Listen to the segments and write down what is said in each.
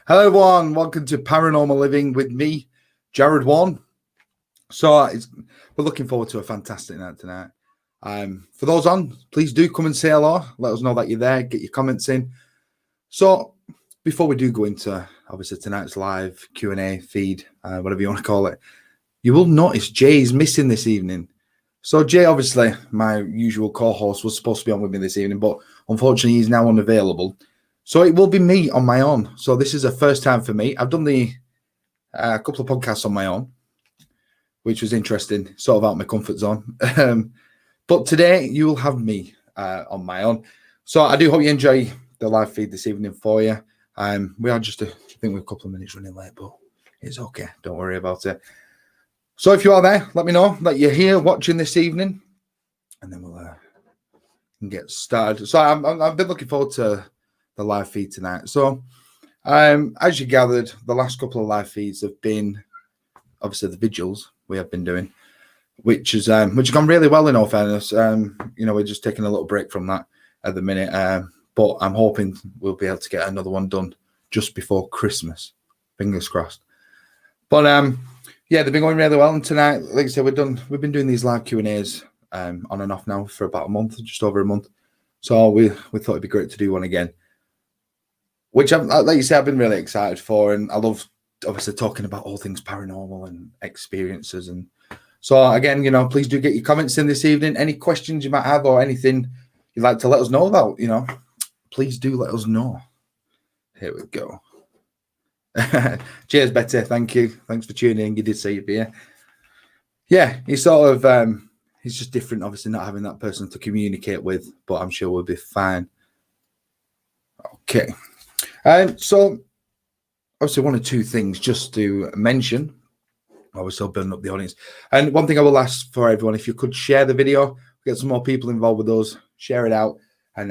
Hello, everyone. Welcome to Paranormal Living with me, Jared Warren. We're looking forward to a fantastic night tonight. For those on, please do come and say hello. Let us know that you're there. Get your comments in. So, before we do go into obviously tonight's live Q&A feed, whatever you want to call it, you will notice Jay is missing this evening. So Jay, obviously, my usual co-host, was supposed to be on with me this evening, but unfortunately, he's now unavailable. So it will be me on my own. So this is a first time for me. I've done a couple of podcasts on my own, which was interesting, sort of out of my comfort zone. But today you will have me on my own. So I do hope you enjoy the live feed this evening for you. We are just, I think we're a couple of minutes running late, but it's okay. Don't worry about it. So if you are there, let me know that you're here watching this evening, and then we'll get started. So I've been looking forward to the live feed tonight. So as you gathered, the last couple of live feeds have been obviously the vigils we have been doing, which has gone really well in all fairness. We're just taking a little break from that at the minute, but I'm hoping we'll be able to get another one done just before Christmas. Fingers crossed. But yeah, they've been going really well. And tonight, like I said, we've been doing these live Q&As on and off now for about a month, just over a month. So we thought it'd be great to do one again, which, like you say, I've been really excited for, and I love obviously talking about all things paranormal and experiences. And so again, please do get your comments in this evening. Any questions you might have or anything you'd like to let us know about, please do let us know. Here we go. Cheers, Betty. Thank you. Thanks for tuning in. You did say you'd be here. Yeah, he's sort of he's just different, obviously, not having that person to communicate with, but I'm sure we'll be fine. Okay. So obviously one or two things just to mention. Obviously, I'll build up the audience. And one thing I will ask for everyone, if you could share the video, get some more people involved with those, share it out, and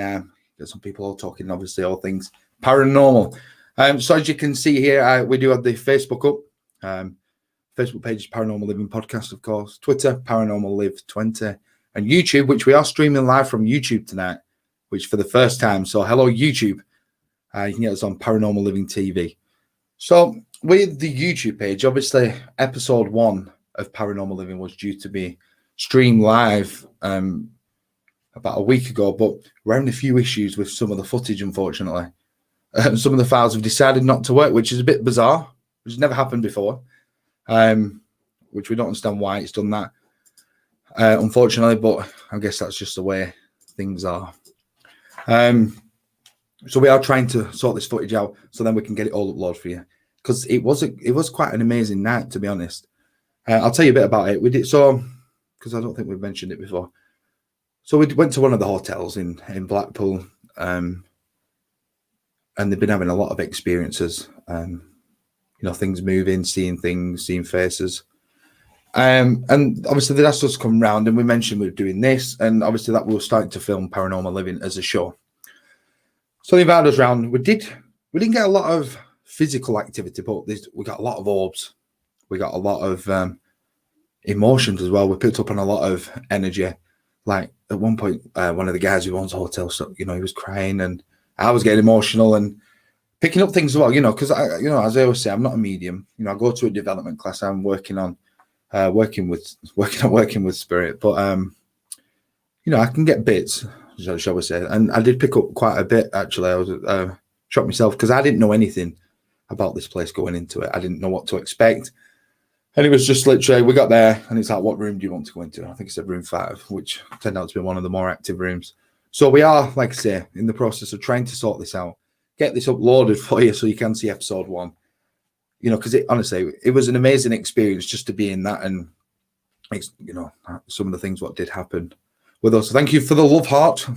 get some people all talking, obviously, all things paranormal. So as you can see here, we do have the Facebook up. Facebook page is Paranormal Living Podcast, of course. Twitter, Paranormal Live 20. And YouTube, which we are streaming live from YouTube tonight, which for the first time. So hello, YouTube. You can get us on Paranormal Living TV. So with the YouTube page, obviously, episode 1 of Paranormal Living was due to be streamed live about a week ago, but we're having a few issues with some of the footage, unfortunately. Some of the files have decided not to work, which is a bit bizarre, which has never happened before, which we don't understand why it's done that, unfortunately, but I guess that's just the way things are. So we are trying to sort this footage out so then we can get it all uploaded for you, because it was quite an amazing night, to be honest. I'll tell you a bit about it. We did so because I don't think we've mentioned it before. So we went to one of the hotels in Blackpool, and they've been having a lot of experiences, things moving, seeing things, seeing faces. And obviously they asked us to come round, and we mentioned we were doing this, and obviously that we were starting to film Paranormal Living as a show. So they invited us round. We didn't get a lot of physical activity, but we got a lot of orbs. We got a lot of emotions as well. We picked up on a lot of energy. Like at one point, one of the guys who owns a hotel, so he was crying, and I was getting emotional and picking up things as well, because as I always say, I'm not a medium. I go to a development class. I'm working on working with spirit, but I can get bits, shall we say. And I did pick up quite a bit, actually. I was shocked myself because I didn't know anything about this place going into it. I didn't know what to expect. And it was just literally, we got there and it's like, what room do you want to go into? I think it said room 5, which turned out to be one of the more active rooms. So we are, like I say, in the process of trying to sort this out, get this uploaded for you so you can see episode 1. Because honestly, it was an amazing experience just to be in that, and some of the things what did happen with us. So thank you for the love heart.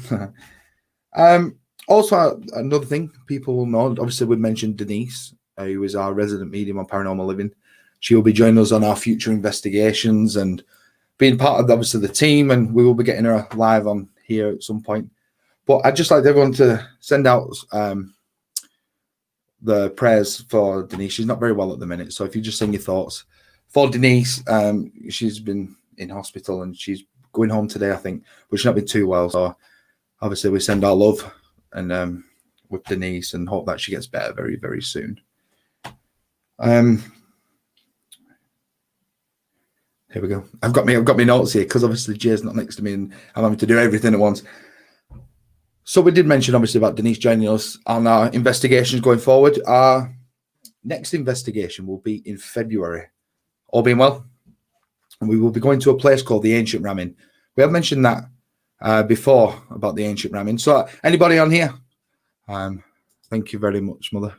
Also, another thing people will know, obviously we mentioned Denise, who is our resident medium on Paranormal Living. She will be joining us on our future investigations and being part of, obviously, the team, and we will be getting her live on here at some point. But I'd just like everyone to send out the prayers for Denise. She's not very well at the minute, so if you just send your thoughts for Denise. She's been in hospital and she's going home today, I think, but she's not been too well. So obviously we send our love and with Denise and hope that she gets better very, very soon. Here we go. I've got my notes here because obviously Jay's not next to me and I'm having to do everything at once. So we did mention obviously about Denise joining us on our investigations going forward. Our next investigation will be in February, all being well. And we will be going to a place called the Ancient Ramin. We have mentioned that before about the Ancient Ramin. So anybody on here? Thank you very much, Mother.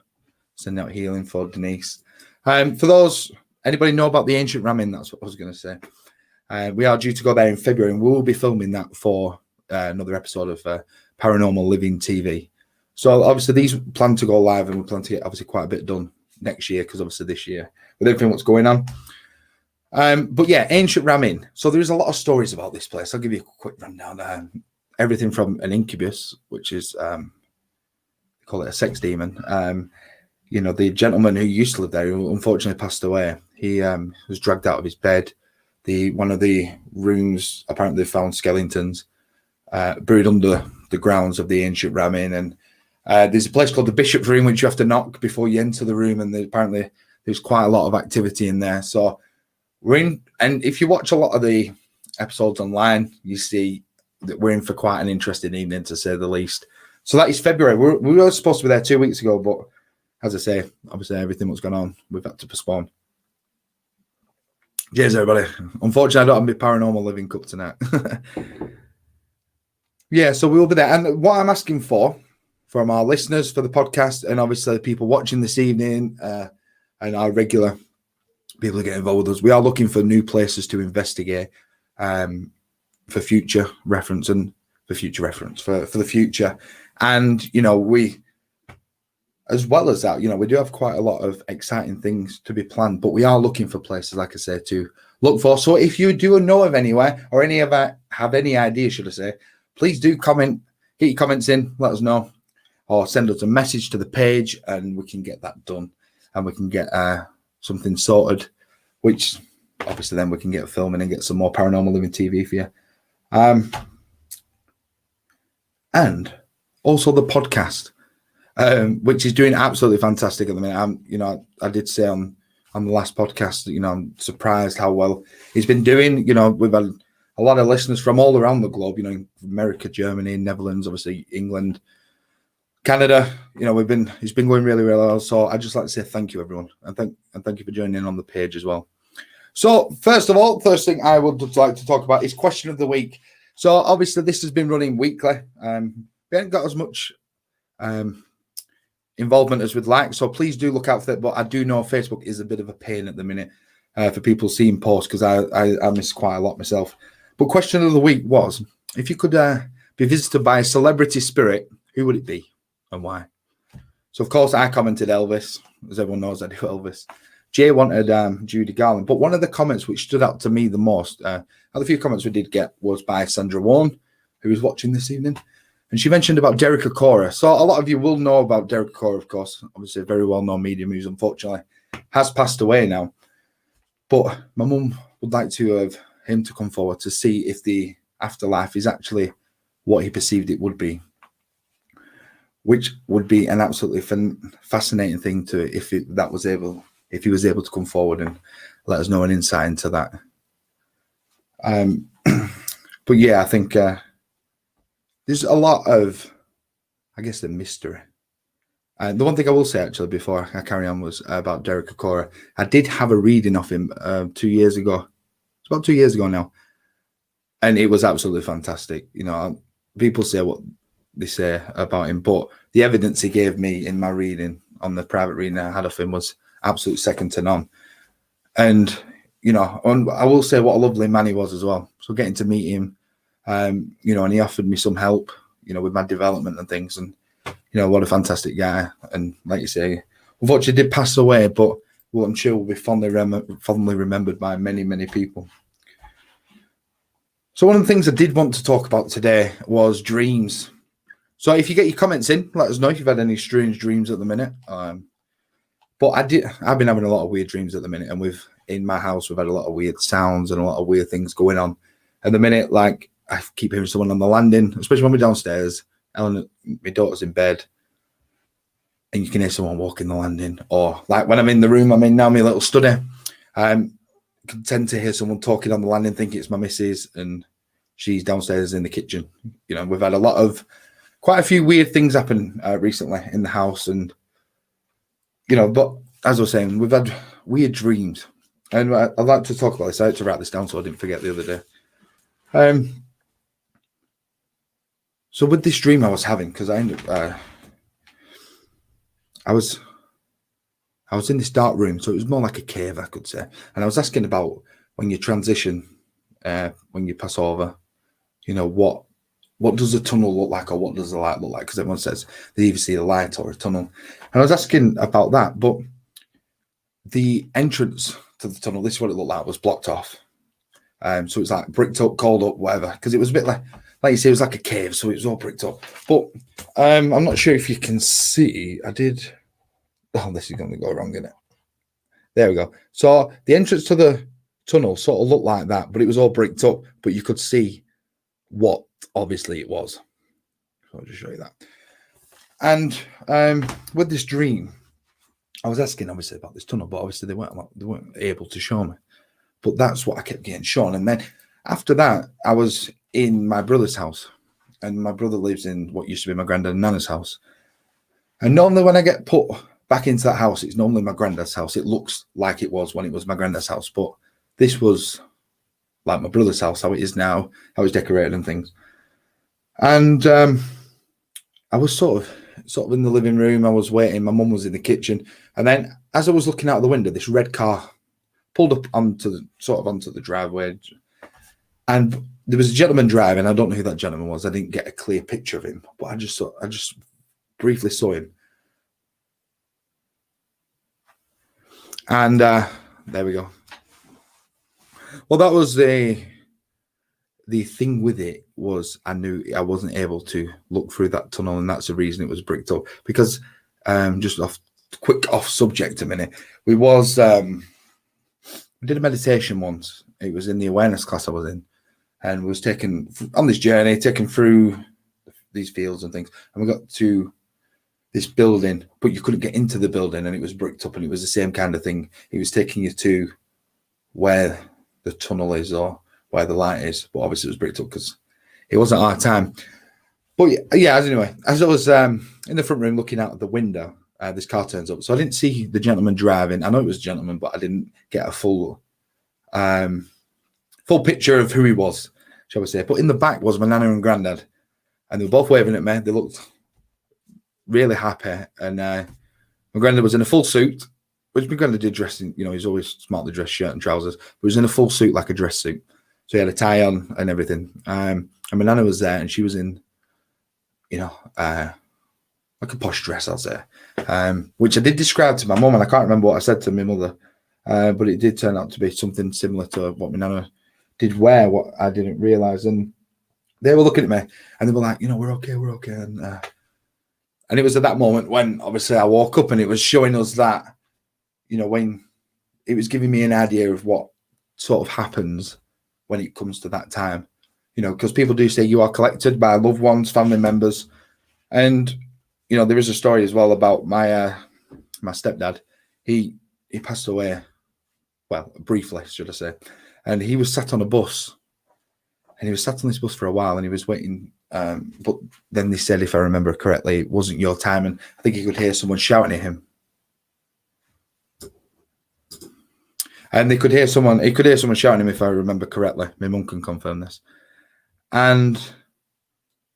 Sending out healing for Denise. For those, anybody know about the Ancient Ramin? That's what I was going to say. We are due to go there in February, and we will be filming that for another episode of Paranormal Living TV. So obviously these plan to go live, and we plan to get obviously quite a bit done next year because obviously this year with everything what's going on. But yeah, Ancient Ramin. So there's a lot of stories about this place. I'll give you a quick rundown. Everything from an incubus, which is they call it a sex demon. The gentleman who used to live there, who unfortunately passed away, he was dragged out of his bed. One of the rooms, apparently they found skeletons buried under the grounds of the Ancient Ramin. And there's a place called the Bishop's Room, which you have to knock before you enter the room. And apparently there's quite a lot of activity in there. So we're in, and if you watch a lot of the episodes online, you see that we're in for quite an interesting evening, to say the least. So that is February. We were supposed to be there 2 weeks ago, but as I say, obviously everything that's gone on, we've had to postpone. Cheers, everybody. Unfortunately, I don't have my Paranormal Living cup tonight. Yeah, so we'll be there. And what I'm asking for, from our listeners for the podcast, and obviously the people watching this evening, and our regular people who get involved with us, we are looking for new places to investigate for future reference and for the future. And, we, as well as that, we do have quite a lot of exciting things to be planned, but we are looking for places, like I said, to look for. So if you do know of anywhere, or have any ideas, should I say, please do comment, get your comments in, let us know, or send us a message to the page, and we can get that done, and we can get something sorted, which obviously then we can get filming and get some more Paranormal Living TV for you. And also the podcast, which is doing absolutely fantastic at the minute. I did say on the last podcast that, I'm surprised how well it's been doing. We've had a lot of listeners from all around the globe, America, Germany, Netherlands, obviously England, Canada. It's been going really, really well. So I'd just like to say thank you, everyone. And thank you for joining in on the page as well. So first thing I would like to talk about is question of the week. So obviously this has been running weekly. We haven't got as much involvement as we'd like, so please do look out for that. But I do know Facebook is a bit of a pain at the minute for people seeing posts, because I miss quite a lot myself. But question of the week was, if you could be visited by a celebrity spirit, who would it be and why? So of course I commented Elvis, as everyone knows I do Elvis. Jay wanted Judy Garland, but one of the comments which stood out to me the most, out of the few comments we did get, was by Sandra Warren, who is watching this evening. And she mentioned about Derek Okora. So a lot of you will know about Derek Okora, of course. Obviously, a very well-known medium who's unfortunately has passed away now. But my mum would like to have him to come forward to see if the afterlife is actually what he perceived it would be, which would be an absolutely fascinating thing to, if he was able to come forward and let us know an insight into that. But yeah, I think there's a lot of, I guess, the mystery. The one thing I will say, actually, before I carry on, was about Derek Okora. I did have a reading of him 2 years ago. It's about 2 years ago now. And it was absolutely fantastic. People say what they say about him, but the evidence he gave me in my reading, on the private reading I had of him, was absolute second to none. And, I will say what a lovely man he was as well. So getting to meet him, and he offered me some help, with my development and things. And, what a fantastic guy. And like you say, unfortunately did pass away, but what I'm sure will be fondly remembered by many, many people. So one of the things I did want to talk about today was dreams. So if you get your comments in, let us know if you've had any strange dreams at the minute. But I've been having a lot of weird dreams at the minute, and in my house we've had a lot of weird sounds and a lot of weird things going on at the minute. Like, I keep hearing someone on the landing, especially when we're downstairs. Ellen, my daughter's in bed, and you can hear someone walking the landing, or like when I'm in the room I'm in now, my little study, can tend to hear someone talking on the landing, think it's my missus, and she's downstairs in the kitchen. You know, we've had quite a few weird things happen recently in the house, and you know, but as I was saying, we've had weird dreams, and I'd like to talk about this. I had to write this down so I didn't forget the other day. So with this dream I was having, because I ended up, I was in this dark room, so it was more like a cave, I could say. And I was asking about when you transition, when you pass over, you know, what does a tunnel look like, or what does the light look like? Because everyone says they either see a light or a tunnel. And I was asking about that, but the entrance to the tunnel, this is what it looked like, was blocked off. So it's like bricked up, called up, whatever, because it was a bit like you say, it was like a cave, so it was all bricked up. But I'm not sure if you can see. Oh, this is going to go wrong, isn't it? There we go. So the entrance to the tunnel sort of looked like that, but it was all bricked up, but you could see what obviously it was. So I'll just show you that. And with this dream, I was asking obviously about this tunnel, but obviously they weren't able to show me. But that's what I kept getting shown. And then after that, I was in my brother's house, and my brother lives in what used to be my granddad and nana's house. And normally when I get put back into that house, it's normally my granddad's house. It looks like it was when it was my granddad's house, but this was like my brother's house, how it is now, how it's decorated and things. And I was sort of in the living room. I was waiting. My mum was in the kitchen, and then as I was looking out the window, this red car pulled up onto the driveway, and there was a gentleman driving. I don't know who that gentleman was. I didn't get a clear picture of him, but I just briefly saw him. And there we go. Well, that was the thing with it, was I knew I wasn't able to look through that tunnel, and that's the reason it was bricked up. Because just off subject a minute, we did a meditation once. It was in the awareness class I was in, and we was taken on this journey, taken through these fields and things, and we got to this building, but you couldn't get into the building, and it was bricked up, and it was the same kind of thing. It was taking you to where the tunnel is or where the light is, but obviously it was bricked up because it wasn't our time. But yeah, anyway, as I was in the front room looking out of the window, this car turns up. So I didn't see the gentleman driving. I know it was a gentleman, but I didn't get a full picture of who he was, shall we say. But in the back was my nana and granddad, and they were both waving at me. They looked really happy, and my granddad was in a full suit, which my granddad did dress in. You know, he's always smartly dressed, shirt and trousers, but he was in a full suit, like a dress suit. So he had a tie on and everything. And my nana was there, and she was in, you know, like a posh dress, I'll say, which I did describe to my mum, and I can't remember what I said to my mother, but it did turn out to be something similar to what my nana did wear, what I didn't realise. And they were looking at me, and they were like, you know, we're okay. And it was at that moment when obviously I woke up, and it was showing us that, you know, when it was giving me an idea of what sort of happens when it comes to that time, you know, because people do say you are collected by loved ones, family members. And, you know, there is a story as well about my stepdad. He passed away, well, briefly, should I say. And he was sat on a bus, and he was sat on this bus for a while, and he was waiting. But then they said, if I remember correctly, it wasn't your time. And I think he could hear someone shouting at him. And he could hear someone shouting at him, if I remember correctly. My mum can confirm this. And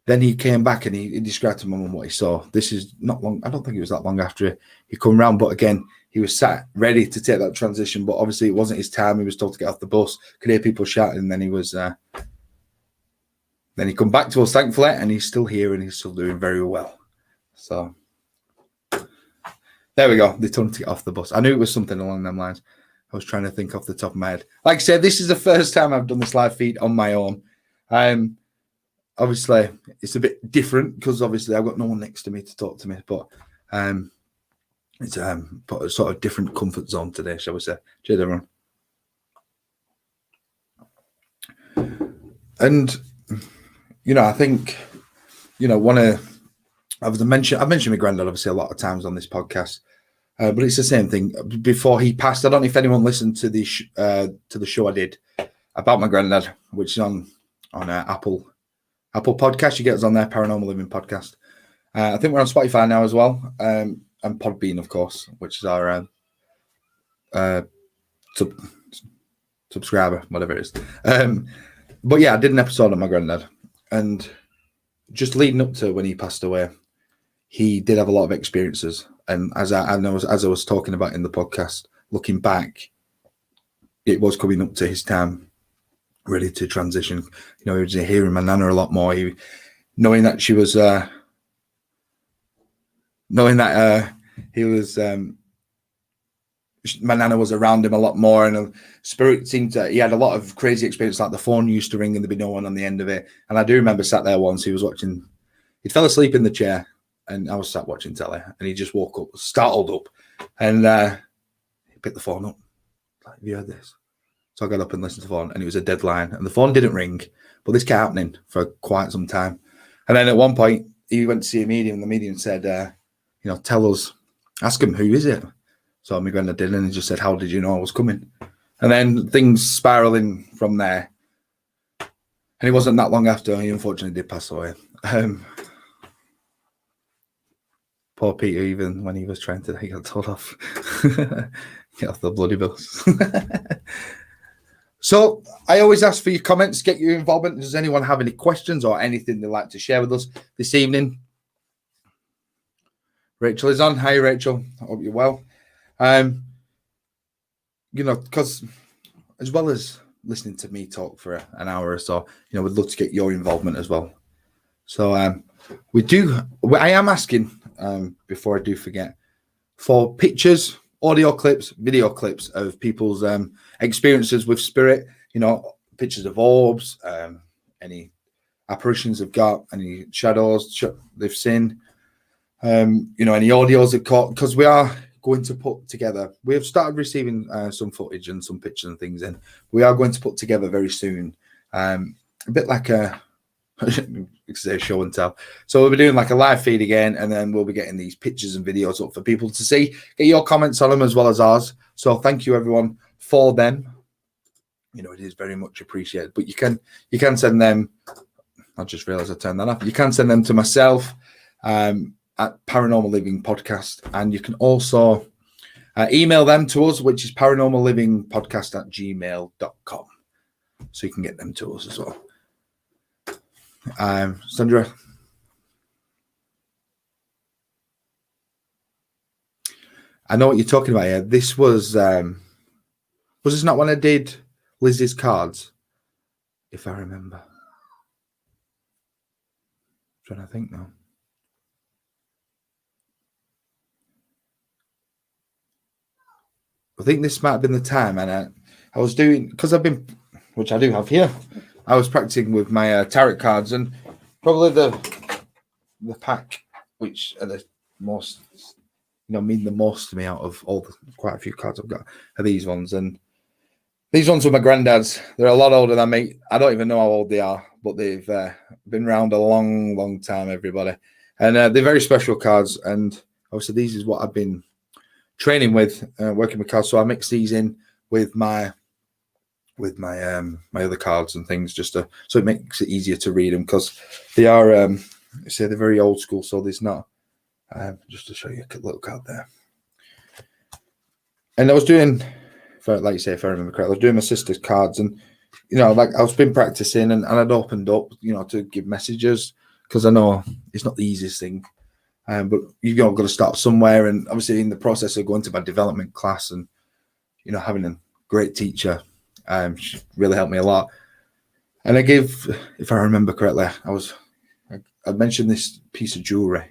then he came back, and he described to my mum what he saw. This is not long. I don't think it was that long after he come round. But again, he was sat ready to take that transition. But obviously it wasn't his time. He was told to get off the bus. Could hear people shouting. And then he was... Then he come back to us, thankfully, and he's still here, and he's still doing very well. So there we go. They told him to get off the bus. I knew it was something along them lines. I was trying to think off the top of my head. Like I said, this is the first time I've done this live feed on my own. Obviously, it's a bit different because obviously I've got no one next to me to talk to me, but it's a sort of different comfort zone today, shall we say. Cheers, everyone. And, you know, I think, you know, one of I've mentioned my granddad obviously a lot of times on this podcast, but it's the same thing. Before he passed, I don't know if anyone listened to the show I did about my granddad, which is on Apple Podcast. You get us on there, Paranormal Living Podcast. I think we're on Spotify now as well, and Podbean, of course, which is our subscriber, whatever it is. But yeah, I did an episode on my granddad, and just leading up to when he passed away, he did have a lot of experiences. And as I was talking about in the podcast, looking back, it was coming up to his time, ready to transition. He was hearing my nana a lot more. Knowing that she was, he was, my nana was around him a lot more, and spirit seemed to. He had a lot of crazy experience. Like the phone used to ring and there'd be no one on the end of it. And I do remember sat there once. He was watching. He fell asleep in the chair, and I was sat watching telly, and he just woke up, startled up, and he picked the phone up. Like, have you heard this? So I got up and listened to the phone, and it was a dead line, and the phone didn't ring, but this kept happening for quite some time. And then at one point, he went to see a medium, and the medium said, tell us, ask him, who is it? So my granddad did, and he just said, how did you know I was coming? And then things spiraling from there. And it wasn't that long after he unfortunately did pass away. Poor Peter, even when he was trying to, he got told off. Get off the bloody bus. So I always ask for your comments, get your involvement. Does anyone have any questions or anything they'd like to share with us this evening? Rachel is on. Hi, Rachel. I hope you're well. Because as well as listening to me talk for an hour or so, we'd love to get your involvement as well. So I am asking, before I do forget, for pictures, audio clips, video clips of people's experiences with spirit, pictures of orbs, any apparitions they've got, any shadows they've seen, any audios they've caught, because we are going to put together, we have started receiving some footage and some pictures and things, and we are going to put together very soon, a bit like a show and tell. So we'll be doing like a live feed again, and then we'll be getting these pictures and videos up for people to see. Get your comments on them as well as ours. So thank you everyone for them. It is very much appreciated. But you can send them. I just realized I turned that off. You can send them to myself at Paranormal Living Podcast, and you can also email them to us, which is paranormallivingpodcast@gmail.com. So you can get them to us as well. Sandra, I know what you're talking about here. This was this not when I did Lizzie's cards, if I remember? I'm trying to think now. I think this might have been the time, and I was doing, because I've been, which I do have here, I was practicing with my tarot cards, and probably the pack which are the most, mean the most to me out of quite a few cards I've got are these ones. And these ones were my granddad's. They're a lot older than me. I don't even know how old they are, but they've been around a long, long time, everybody. And they're very special cards. And obviously these is what I've been training with, working with cards. So I mix these in with my other cards and things, so it makes it easier to read them, because they are they're very old school. So there's not just to show you a little card there. And I was doing, like you say, if I remember correctly, I was doing my sister's cards, and like I was been practicing, and I'd opened up, to give messages, because I know it's not the easiest thing, but you've got to start somewhere. And obviously in the process of going to my development class, and having a great teacher, she really helped me a lot. And I gave, if I remember correctly, I mentioned this piece of jewelry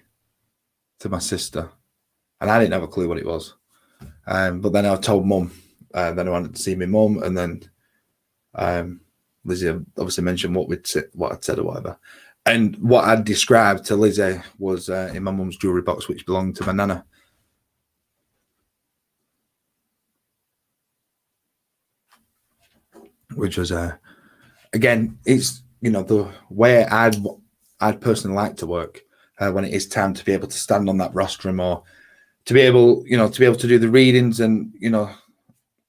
to my sister, and I didn't have a clue what it was. But then I told Mum. Then I wanted to see my mum, and then Lizzie obviously mentioned what I'd said or whatever. And what I'd described to Lizzie was in my mum's jewelry box, which belonged to my nana. Which was again, it's the way I'd personally like to work. when it is time to be able to stand on that rostrum, or to be able, to do the readings and,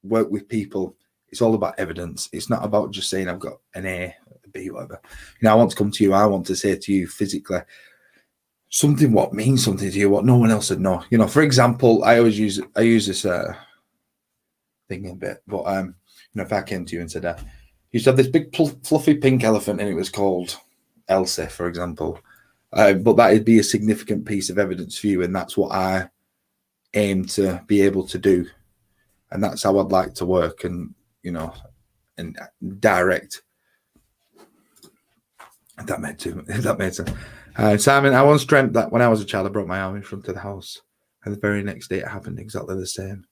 work with people. It's all about evidence. It's not about just saying I've got an A, a B, whatever. I want to come to you. I want to say to you physically something what means something to you, what no one else would know. For example, I use this thing a bit, but if I came to you and said, you used to have this big fluffy pink elephant and it was called Elsie, for example, but that would be a significant piece of evidence for you, and that's what I aim to be able to do, and that's how I'd like to work, and and direct. That made sense. Simon, I once dreamt that when I was a child, I broke my arm in front of the house, and the very next day it happened exactly the same.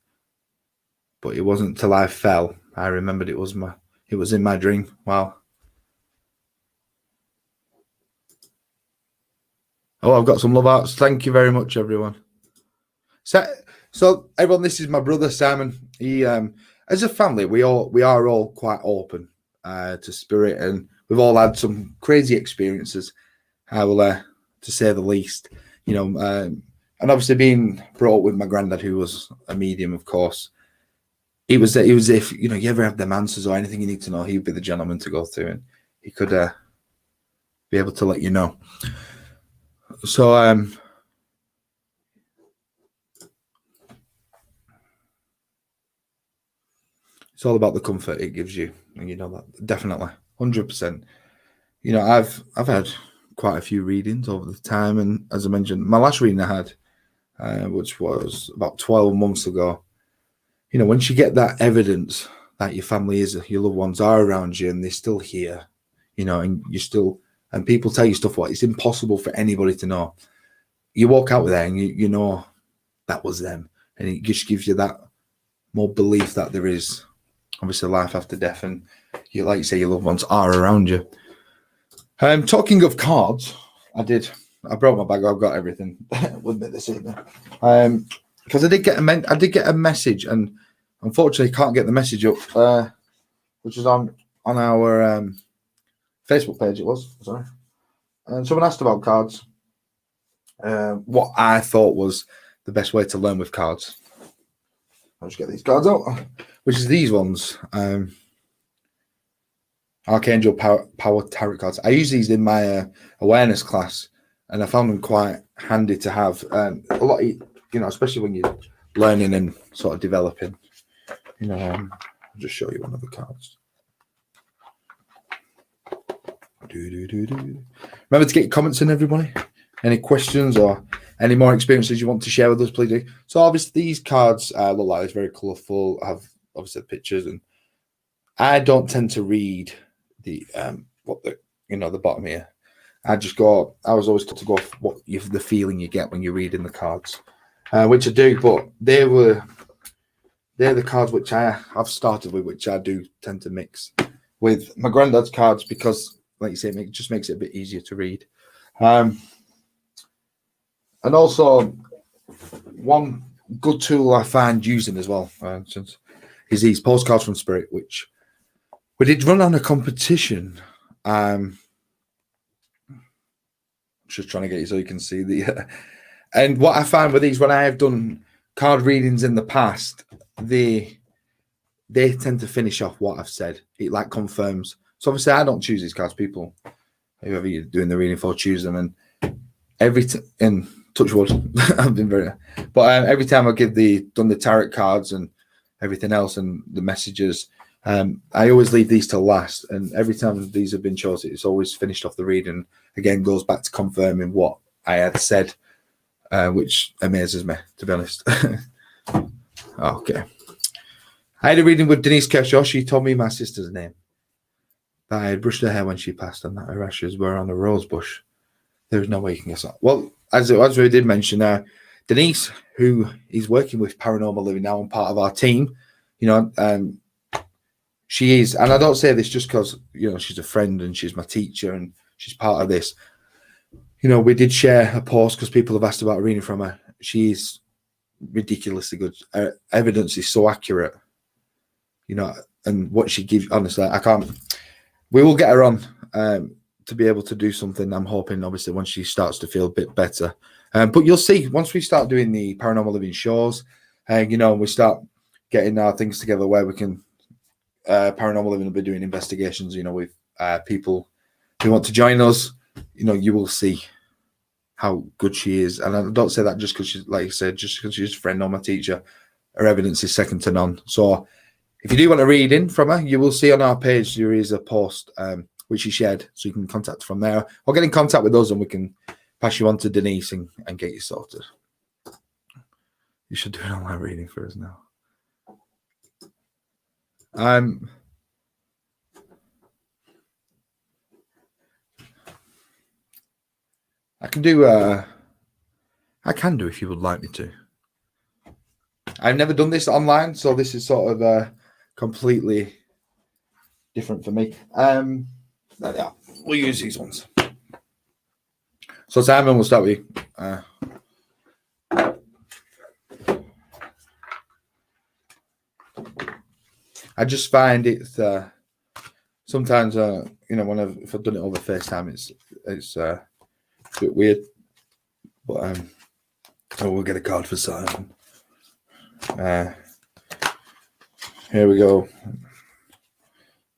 But it wasn't till I fell I remembered it was in my dream. Wow. Oh, I've got some love hearts. Thank you very much, everyone. So everyone, this is my brother Simon. He, as a family, we are all quite open to spirit, and we've all had some crazy experiences. I will, to say the least, and obviously being brought up with my granddad, who was a medium, of course. He was if you ever have them answers or anything you need to know, he'd be the gentleman to go to, and he could be able to let you know. So it's all about the comfort it gives you, and that definitely 100%. I've had quite a few readings over the time, and as I mentioned, my last reading I had, which was about 12 months ago. Once you get that evidence that your family your loved ones are around you and they're still here, and people tell you stuff what it's impossible for anybody to know. You walk out there and you know that was them, and it just gives you that more belief that there is obviously life after death, and like you say, your loved ones are around you. Talking of cards, I brought my bag. I've got everything with me this evening. Because I did get a message, and unfortunately can't get the message up, which is on our Facebook page. It was, sorry, and someone asked about cards. What I thought was the best way to learn with cards. I'll just get these cards out, which is these ones. Archangel Power Tarot cards. I use these in my awareness class, and I found them quite handy to have. A lot, especially when you're learning and sort of developing. I'll just show you one of the cards. Remember to get your comments in, everybody. Any questions or any more experiences you want to share with us, please do. So obviously these cards look like it's very colourful, have obviously pictures, and I don't tend to read the the bottom here. I was always taught to go off the feeling you get when you're reading the cards, which I do, but they're the cards which I have started with, which I do tend to mix with my granddad's cards because, like you say, it just makes it a bit easier to read. And also, one good tool I find using as well, for instance, is these postcards from Spirit, which we did run on a competition. Just trying to get you so you can see the. And what I find with these, when I have done card readings in the past, they tend to finish off what I've said. It like confirms. So obviously, I don't choose these cards. People, whoever you're doing the reading for, choose them. And in touch wood, I've been very. But every time I done the tarot cards and everything else and the messages, I always leave these till last. And every time these have been chosen, it's always finished off the reading. Again, goes back to confirming what I had said, which amazes me, to be honest. Okay. I had a reading with Denise Kershaw. She told me my sister's name. That I had brushed her hair when she passed, and that her ashes were on a rose bush. There's no way you can guess that. Well, as we did mention, Denise, who is working with Paranormal Living now and part of our team, she is, and I don't say this just because she's a friend and she's my teacher and she's part of this. We did share a post because people have asked about a reading from her. She's ridiculously good. Her evidence is so accurate, and what she gives. Honestly, I can't. We will get her on to be able to do something. I'm hoping, obviously, once she starts to feel a bit better. But you'll see, once we start doing the paranormal living shows, you know, we start getting our things together where we can, paranormal living will be doing investigations, you know, with people who want to join us. You know, you will see how good she is. And I don't say that just because she's, like I said, just because she's a friend or my teacher. Her evidence is second to none. So if you do want a reading from her, you will see on our page there is a post which she shared, so you can contact her from there, or get in contact with us and we can pass you on to Denise and get you sorted. You should do an online reading for us now. I can do if you would like me to. I've never done this online, so this is sort of completely different for me. Yeah, we'll use these ones. So Simon, we'll start with you. I just find it sometimes, you know, if I've done it over FaceTime, it's a bit weird. But so we'll get a card for Simon. Here we go.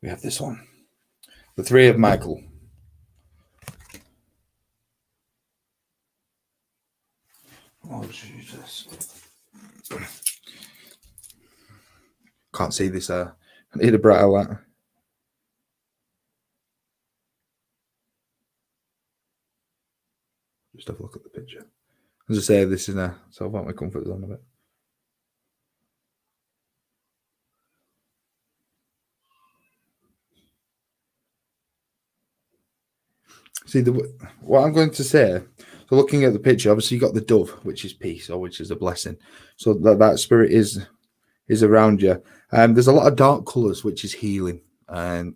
We have this one. The Three of Michael. Oh, Jesus. Can't see this. I need a brighter light. Just have a look at the picture. As I say, this is now, so I want my comfort zone a bit. See, what I'm going to say, so looking at the picture, obviously you got the dove, which is peace, or which is a blessing. So that spirit is around you. There's a lot of dark colours, which is healing. And,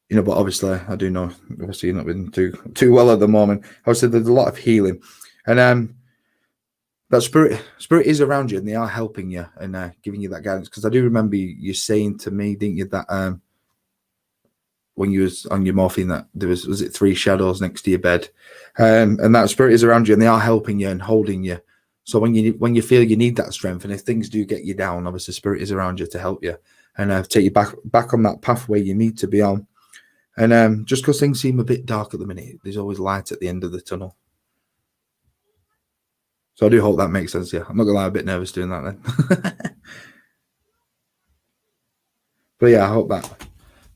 you know, but obviously I do know, obviously you're not been too well at the moment. Obviously there's a lot of healing. And that spirit is around you, and they are helping you and giving you that guidance. Because I do remember you saying to me, didn't you, that when you was on your morphine, that there was it 3 shadows next to your bed, and that spirit is around you, and they are helping you and holding you. So when you feel you need that strength, and if things do get you down, obviously spirit is around you to help you and take you back on that pathway you need to be on. And just because things seem a bit dark at the minute, there's always light at the end of the tunnel. So I do hope that makes sense. Yeah, I'm not gonna lie, I'm a bit nervous doing that then. But yeah, I hope that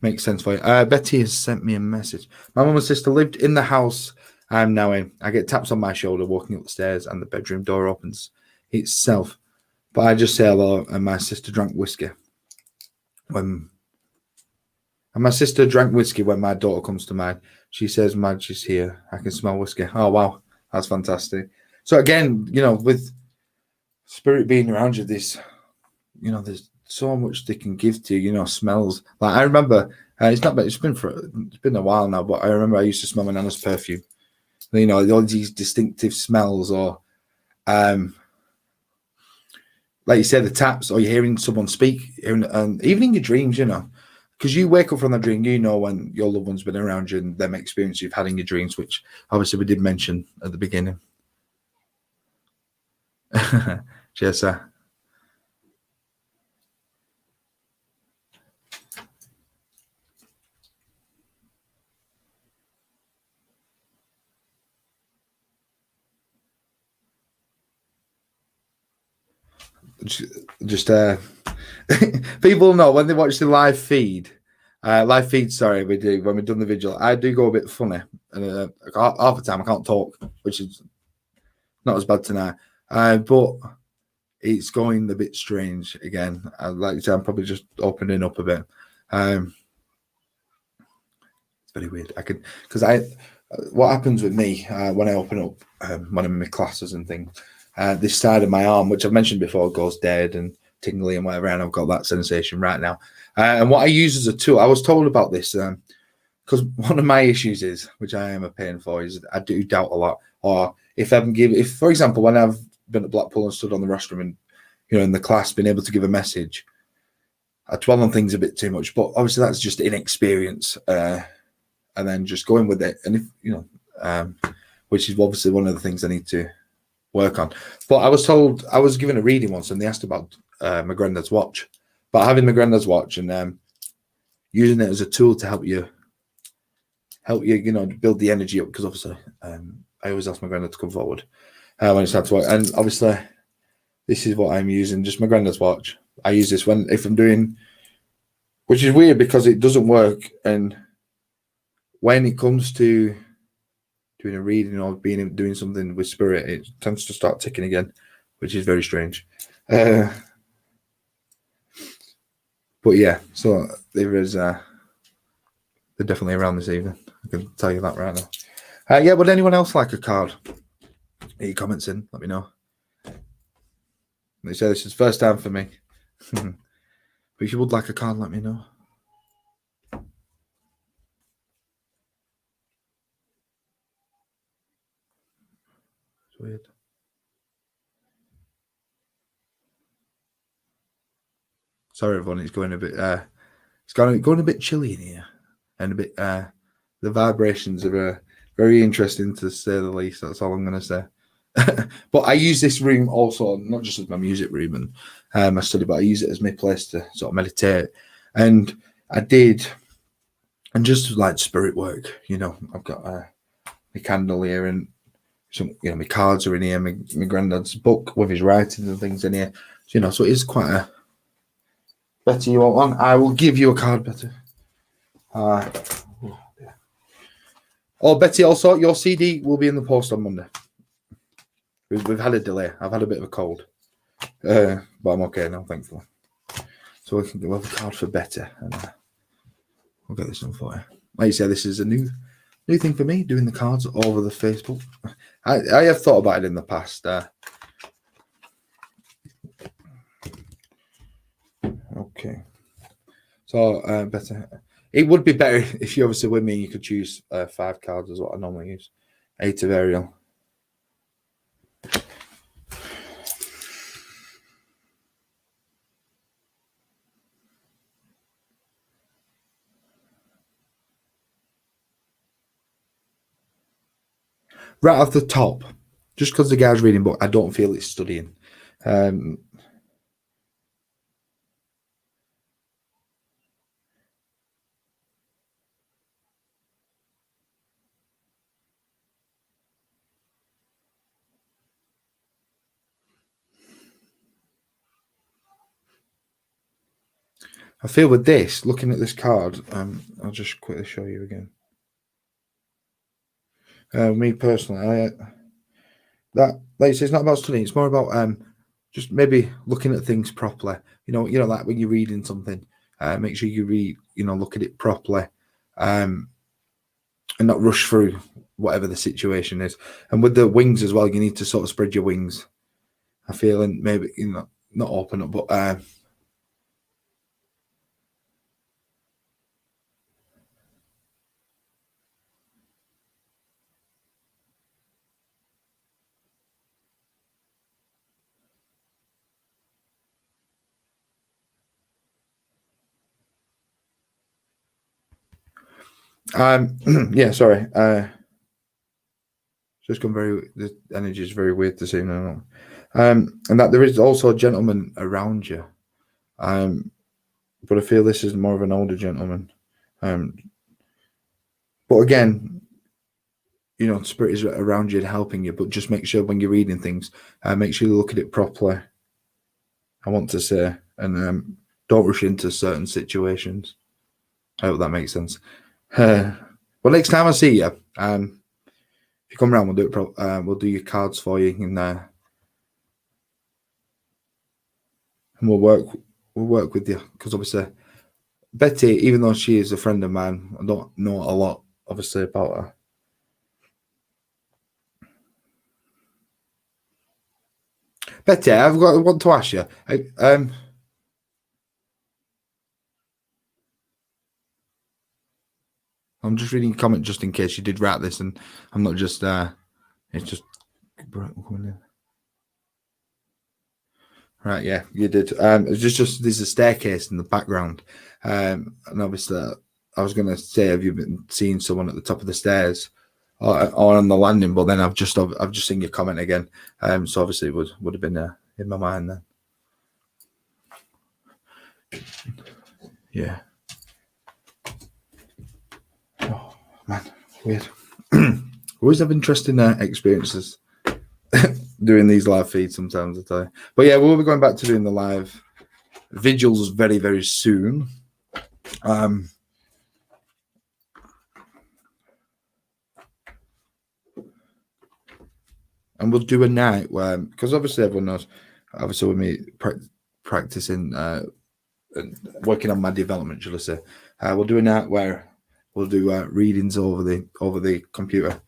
makes sense for you. Betty has sent me a message. My mum and sister lived in the house I'm now in. I get taps on my shoulder walking up the stairs, and the bedroom door opens itself. But I just say hello, and my sister drank whiskey. When my daughter comes to mind, she says, "Madge is here. I can smell whiskey." Oh wow, that's fantastic. So again, you know, with spirit being around you, there's so much they can give to you. You know, smells. Like I remember, it's been a while now, but I remember I used to smell my nana's perfume. You know, all these distinctive smells, or like you said, the taps, or you're hearing someone speak, and even in your dreams, you know, because you wake up from that dream, you know when your loved one's been around you and them experience you've had in your dreams, which obviously we did mention at the beginning. Cheers, sir. Just people know when they watch the live feed. Sorry, we do when we've done the vigil. I do go a bit funny, and half the time I can't talk, which is not as bad tonight. But it's going a bit strange again. Like you said, I'm probably just opening up a bit. It's very weird. What happens with me when I open up one of my classes and things, this side of my arm, which I've mentioned before, goes dead and tingly and whatever, and I've got that sensation right now. And what I use as a tool, I was told about this because one of my issues is, which I am a pain for, is I do doubt a lot. Or if, for example, when I've been at Blackpool and stood on the rostrum and, you know, in the class, been able to give a message, I dwell on things a bit too much. But obviously that's just inexperience. and then just go in with it. And if which is obviously one of the things I need to work on. But I was given a reading once, and they asked about my granddad's watch. But having my granddad's watch and using it as a tool to help you, build the energy up. Because obviously, I always ask my granddad to come forward when it's time to work. And obviously, this is what I'm using, just my granddad's watch. I use this if I'm doing, which is weird because it doesn't work. And when it comes to doing a reading or doing something with spirit, it tends to start ticking again, which is very strange. But yeah, so they're definitely around this evening. I can tell you that right now. Yeah, would anyone else like a card? Any comments in? Let me know. They say this is first time for me. But if you would like a card, let me know. It's weird. Sorry, everyone. It's going a bit. It's going a bit chilly in here, and a bit. The vibrations are very interesting, to say the least. That's all I'm going to say. But I use this room also not just as my music room and my study, but I use it as my place to sort of meditate. And I did, and just like spirit work. I've got my candle here, and some, my cards are in here. My granddad's book with his writings and things in here. So it is quite a. Betty, you want one? I will give you a card, Betty. Oh, Betty, also, your CD will be in the post on Monday. We've had a delay. I've had a bit of a cold. But I'm okay now, thankfully. So we can go have a card for Betty. And we'll get this done for you. Like you say, this is a new thing for me, doing the cards over the Facebook. I have thought about it in the past. Okay. So, better. It would be better if you obviously with me, you could choose 5 cards is what I normally use. 8 of Ariel. Right off the top, just because the guy's reading book, I don't feel it's studying. I feel with this, looking at this card, I'll just quickly show you again. Me personally, like I say, it's not about studying. It's more about just maybe looking at things properly. Like when you're reading something, make sure you look at it properly, and not rush through whatever the situation is. And with the wings as well, you need to sort of spread your wings. I feel, and maybe not open up, but yeah, sorry. Just gone the energy is very weird this evening. And that there is also a gentleman around you. But I feel this is more of an older gentleman. But again, spirit is around you and helping you, but just make sure when you're reading things, make sure you look at it properly. I want to say, and don't rush into certain situations. I hope that makes sense. Well, next time I see you, if you come around, we'll do it. We'll do your cards for you, and we'll work with you, because obviously Betty, even though she is a friend of mine, I don't know a lot obviously about her. Betty, I want to ask you. I'm just reading a comment just in case you did write this, and I'm not just. It's just coming in. Right, yeah, you did. It's just there's a staircase in the background, and obviously I was going to say, have you been seeing someone at the top of the stairs or on the landing? But then I've just seen your comment again. So obviously it would have been in my mind then. Yeah. Oh man, weird. Always have interesting experiences doing these live feeds sometimes, I tell you. But yeah, we'll be going back to doing the live vigils very, very soon. And we'll do a night where, because obviously everyone knows, obviously with me practicing and working on my development, shall I say, we'll do a night where we'll do readings over the computer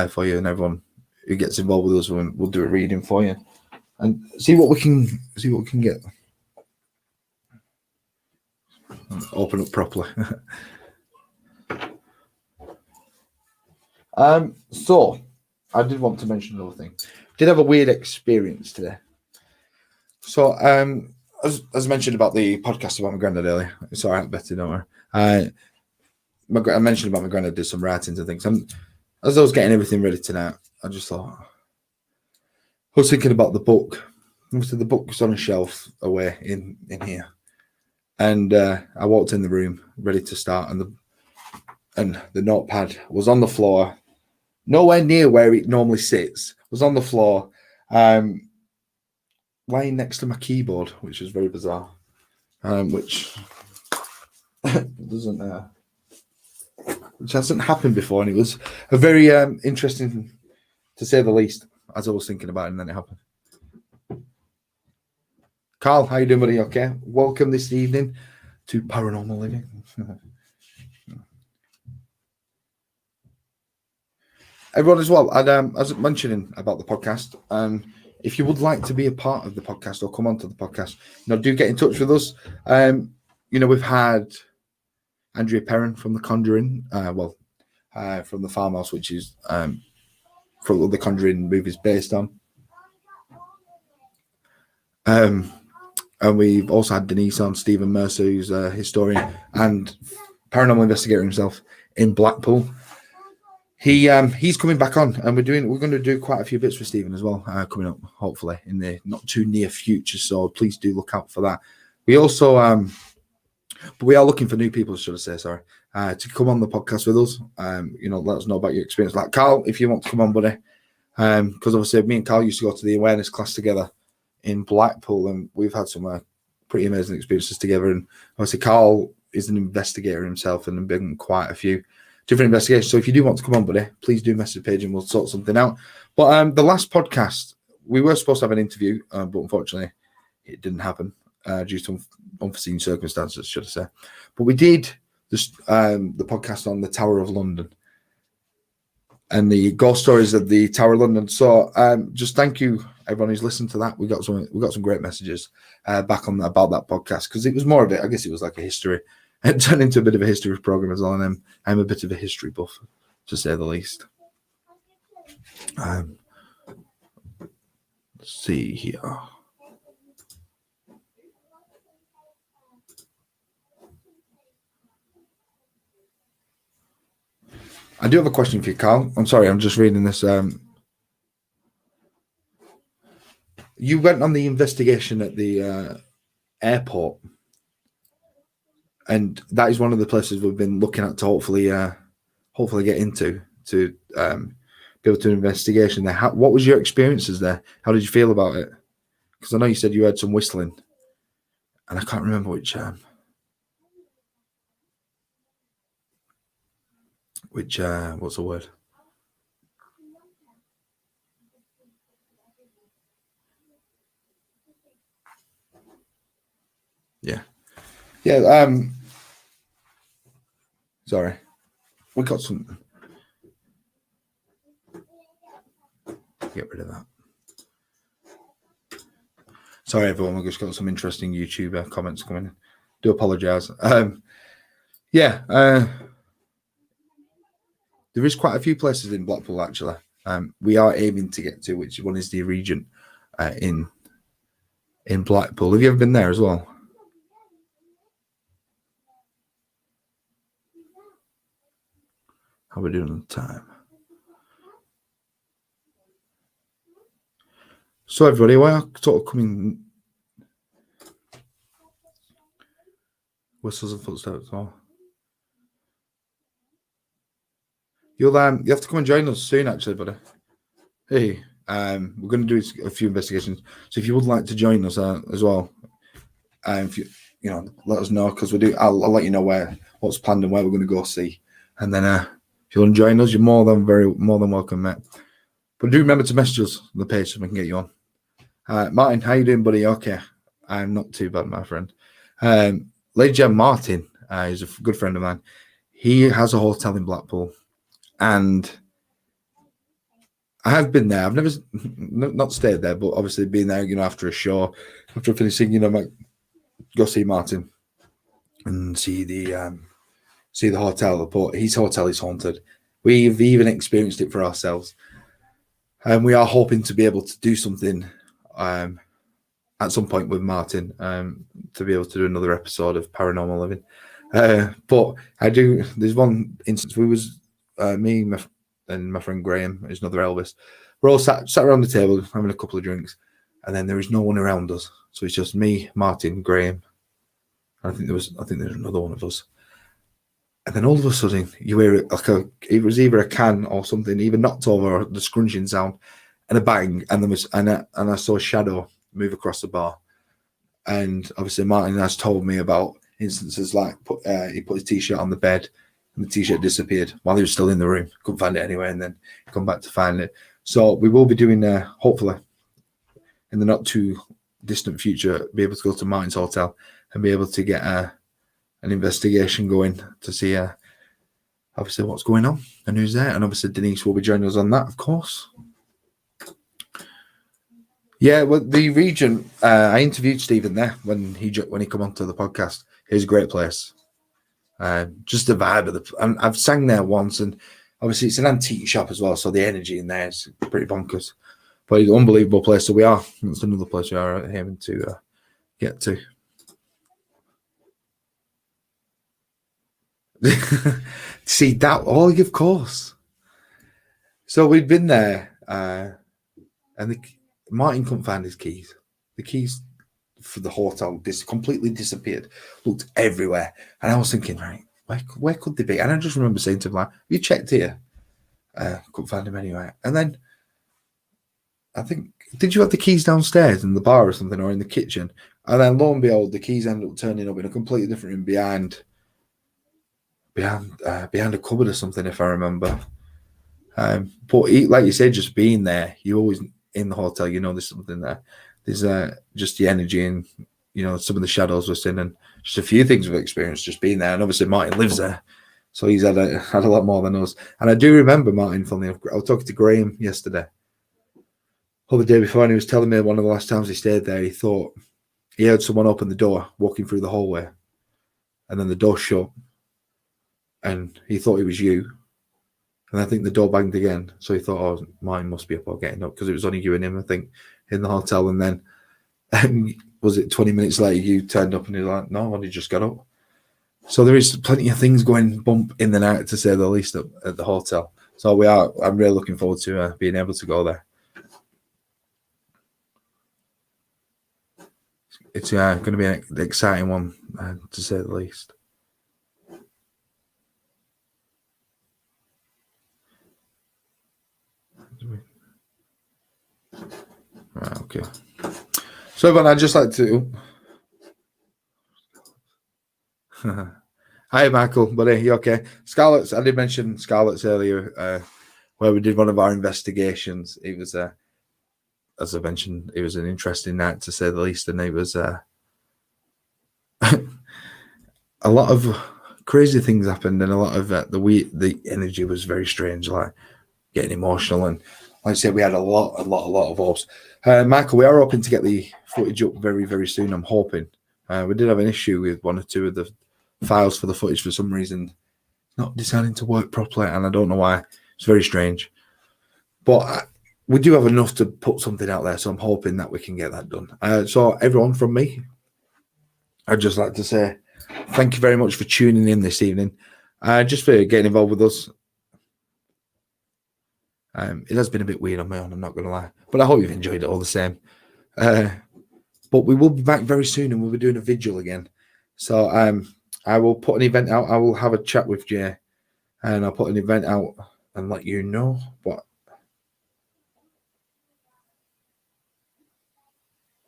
for you, and everyone who gets involved with us, we'll do a reading for you and see what we can get. Open up properly. So I did want to mention another thing. Did have a weird experience today. So as mentioned about the podcast about my granddad earlier. It's all right, Betty, don't worry. I mentioned about my granddad did some writings and things. And as I was getting everything ready tonight, I just thought, I was thinking about the book. Obviously, the book was on a shelf away in here. And I walked in the room ready to start, and the notepad was on the floor, nowhere near where it normally sits. It was on the floor, lying next to my keyboard, which was very bizarre. Which which hasn't happened before, and it was a very interesting, to say the least, as I was thinking about it, and then it happened. Carl, how you doing, buddy? Okay, welcome this evening to Paranormal Living. Everyone as well, and as mentioning about the podcast, if you would like to be a part of the podcast or come onto the podcast, do get in touch with us. We've had Andrea Perrin from The Conjuring, from the Farmhouse, which is from the Conjuring movies based on. And we've also had Denise on, Stephen Mercer, who's a historian and paranormal investigator himself in Blackpool. He's coming back on, and we're going to do quite a few bits with Stephen as well, coming up hopefully in the not too near future. So please do look out for that. We also but we are looking for new people, should I say, to come on the podcast with us. Let us know about your experience. Like Carl, if you want to come on, buddy, because obviously me and Carl used to go to the awareness class together in Blackpool, and we've had some pretty amazing experiences together. And obviously Carl is an investigator himself and been quite a few different investigations. So if you do want to come on, buddy, please do message the page and we'll sort something out. But the last podcast, we were supposed to have an interview, but unfortunately it didn't happen due to unforeseen circumstances, should I say. But we did the podcast on the Tower of London and the ghost stories of the Tower of London. So just thank you everyone who's listened to that. We got some great messages back on about that podcast, because it was more of it. I guess it was like a history. It turned into a bit of a history program as well, and I'm a bit of a history buff, to say the least. Let's see here. I do have a question for you, Carl. I'm sorry, I'm just reading this. You went on the investigation at the airport, and that is one of the places we've been looking at to hopefully get into to be able to investigation there. What was your experiences there? How did you feel about it? Because I know you said you heard some whistling, and I can't remember which what's the word? Yeah. Sorry, we got some. Get rid of that. Sorry, everyone. We've just got some interesting YouTuber comments coming in. Do apologise. There is quite a few places in Blackpool, actually. We are aiming to get to, which one is the Regent in Blackpool. Have you ever been there as well? How are we doing on time? So everybody, we're sort of coming whistles and footsteps. Oh. You have to come and join us soon, actually, buddy. Hey, we're going to do a few investigations. So if you would like to join us as well, if you let us know, because we do. I'll let you know what's planned and where we're going to go see. And then if you want to join us, you're more than welcome, mate. But do remember to message us on the page so we can get you on. Martin, how you doing, buddy? Okay, I'm not too bad, my friend. Lady Jen Martin is a good friend of mine. He has a hotel in Blackpool, and I have been there. I've never not stayed there, but obviously been there. After a show, after finishing, I might go see Martin and see the hotel. But his hotel is haunted. We've even experienced it for ourselves, and we are hoping to be able to do something at some point with Martin to be able to do another episode of Paranormal Living. But I do. There's one instance. We was me and my friend Graham, who's another Elvis. We're all sat around the table having a couple of drinks, and then there is no one around us. So it's just me, Martin, Graham. I think there's another one of us. And then all of a sudden, you hear it was either a can or something, either knocked over, or the scrunching sound, and a bang, and there was and I saw a shadow move across the bar. And obviously, Martin has told me about instances like he put his t-shirt on the bed, and the t-shirt disappeared while he was still in the room. Couldn't find it anyway, and then come back to find it. So we will be doing, hopefully, in the not too distant future, be able to go to Martin's hotel and be able to get an investigation going to see obviously what's going on and who's there. And obviously Denise will be joining us on that, of course. Yeah, well, the region, I interviewed Stephen there when he come onto the podcast. It's a great place. Just the vibe of I've sang there once, and obviously it's an antique shop as well, so the energy in there is pretty bonkers. But it's an unbelievable place. So that's another place we are aiming to get to. See that? Oh, of course. So we'd been there, and Martin couldn't find his keys. The keys for the hotel completely disappeared. Looked everywhere, and I was thinking, right, where could they be? And I just remember saying to him, like, "You checked here?" Couldn't find him anywhere. And then I think, did you have the keys downstairs in the bar or something, or in the kitchen? And then lo and behold, the keys ended up turning up in a completely different room behind a cupboard or something, if I remember. But like you said, just being there, you always in the hotel, there's something there. There's just the energy, and some of the shadows we're seeing, and just a few things we've experienced just being there. And obviously Martin lives there, so he's had a lot more than us. And I do remember Martin. Funny enough, I was talking to Graham yesterday, or the day before, and he was telling me one of the last times he stayed there, he thought he heard someone open the door walking through the hallway, and then the door shut, and he thought it was you. And I think the door banged again. So he thought, oh, mine must be up or getting up, because it was only you and him, I think, in the hotel. And then, was it 20 minutes later, you turned up and you're like, no, I just got up. So there is plenty of things going bump in the night, to say the least, at the hotel. So I'm really looking forward to being able to go there. It's going to be an exciting one, to say the least. Right, okay. So, everyone, I'd just like to. Hi, Michael, buddy. You okay? Scarlett's. I did mention Scarlett's earlier, where we did one of our investigations. It was, as I mentioned, it was an interesting night, to say the least, and it was a lot of crazy things happened, and a lot of the energy was very strange, like getting emotional, and like I said, we had a lot of orbs. Michael, we are hoping to get the footage up very, very soon. I'm hoping. We did have an issue with one or two of the files for the footage for some reason, not deciding to work properly, and I don't know why. It's very strange. But we do have enough to put something out there, so I'm hoping that we can get that done. So everyone, from me, I'd just like to say thank you very much for tuning in this evening, just for getting involved with us. It has been a bit weird on my own, I'm not going to lie. But I hope you've enjoyed it all the same. But we will be back very soon and we'll be doing a vigil again. So I will put an event out. I will have a chat with Jay and I'll put an event out and let you know.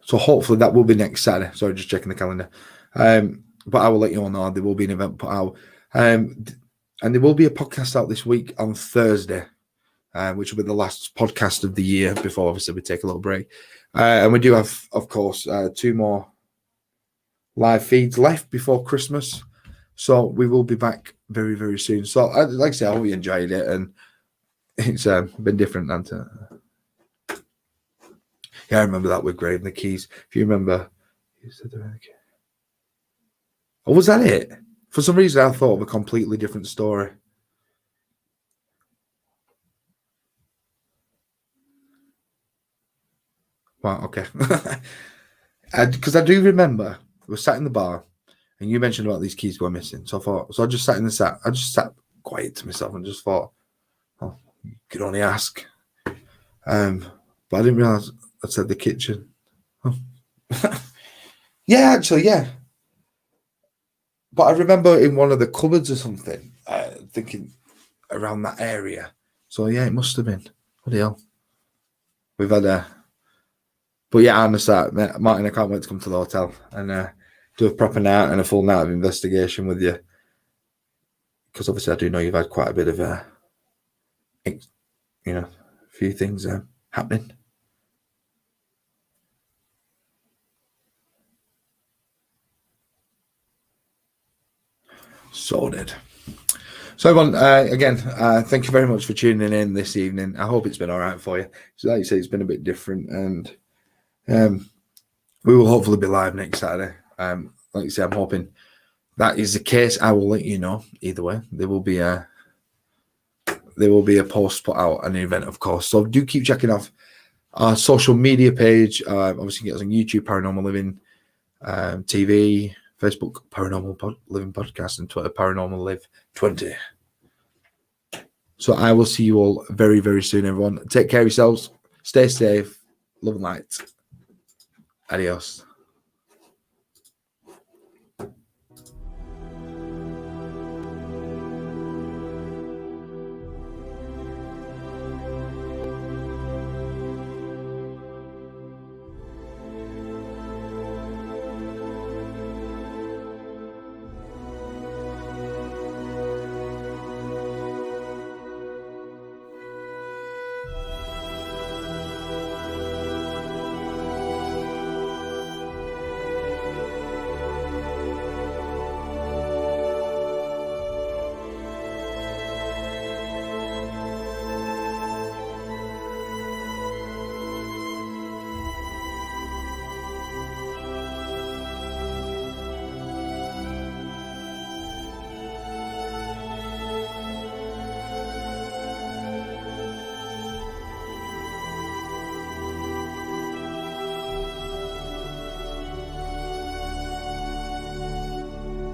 So hopefully that will be next Saturday. Sorry, just checking the calendar. But I will let you all know there will be an event put out. And there will be a podcast out this week on Thursday, which will be the last podcast of the year before obviously we take a little break. And we do have, of course, 2 more live feeds left before Christmas. So we will be back very, very soon. So like I say, I hope you enjoyed it. And it's been different. Yeah, I remember that with Grave and the Keys. If you remember, oh, was that it? For some reason, I thought of a completely different story. Well, okay. Because I do remember we were sat in the bar and you mentioned about these keys going missing. So I just sat in the sat. I just sat quiet to myself and just thought, oh, you could only ask. But I didn't realize I said the kitchen. Oh. Yeah, actually, yeah. But I remember in one of the cupboards or something, thinking around that area. So yeah, it must have been. What the hell? We've had but yeah, I understand, Martin. I can't wait to come to the hotel and do a proper night and a full night of investigation with you. Because obviously, I do know you've had quite a bit of, a few things happening. Sorted. So everyone, again, thank you very much for tuning in this evening. I hope it's been all right for you. So like you say, it's been a bit different, and we will hopefully be live next Saturday. Like you say, I'm hoping that is the case. I will let you know either way. There will be a post put out, an event, of course. So do keep checking off our social media page. Obviously, get us on YouTube, Paranormal Living TV, Facebook, Paranormal Living Podcast, and Twitter, Paranormal Live 20. So I will see you all very, very soon, everyone. Take care of yourselves. Stay safe. Love and light. Adios.